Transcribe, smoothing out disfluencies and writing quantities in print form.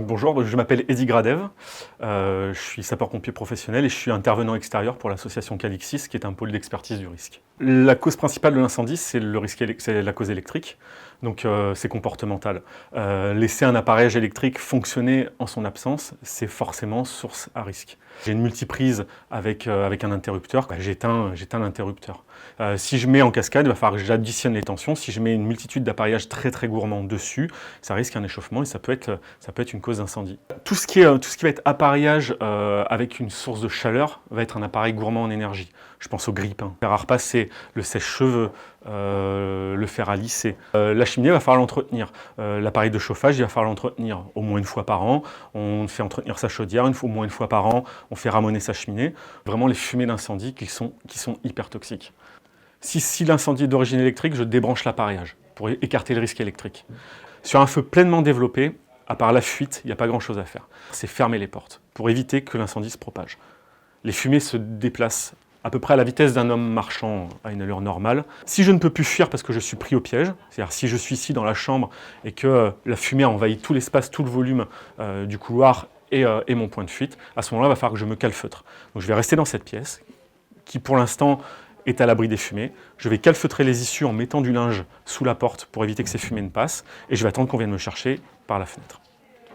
Bonjour, je m'appelle Eddy Gradev, je suis sapeur-pompier professionnel et je suis intervenant extérieur pour l'association Calixis, qui est un pôle d'expertise du risque. La cause principale de l'incendie, c'est la cause électrique, donc c'est comportemental. Laisser un appareil électrique fonctionner en son absence, c'est forcément source à risque. J'ai une multiprise avec un interrupteur, j'éteins l'interrupteur. Si je mets en cascade, il va falloir que j'additionne les tensions. Si je mets une multitude d'appareillages très gourmands dessus, ça risque un échauffement et ça peut être une cause d'incendie. Tout ce qui va être appareillage avec une source de chaleur va être un appareil gourmand en énergie. Je pense au grille-pain. Le fer à repasser, le sèche-cheveux, le fer à lisser. La cheminée, il va falloir l'entretenir. L'appareil de chauffage, il va falloir l'entretenir au moins une fois par an. On fait entretenir sa chaudière au moins une fois par an. On fait ramoner sa cheminée. Vraiment les fumées d'incendie qui sont hyper toxiques. Si l'incendie est d'origine électrique, je débranche l'appareillage pour écarter le risque électrique. Sur un feu pleinement développé, à part la fuite, il n'y a pas grand-chose à faire. C'est fermer les portes pour éviter que l'incendie se propage. Les fumées se déplacent à peu près à la vitesse d'un homme marchant à une allure normale. Si je ne peux plus fuir parce que je suis pris au piège, c'est-à-dire si je suis ici dans la chambre et que la fumée a envahi tout l'espace, tout le volume du couloir et mon point de fuite, à ce moment-là, il va falloir que je me calfeutre. Donc je vais rester dans cette pièce qui, pour l'instant, est à l'abri des fumées. Je vais calfeutrer les issues en mettant du linge sous la porte pour éviter que ces fumées ne passent et je vais attendre qu'on vienne me chercher par la fenêtre.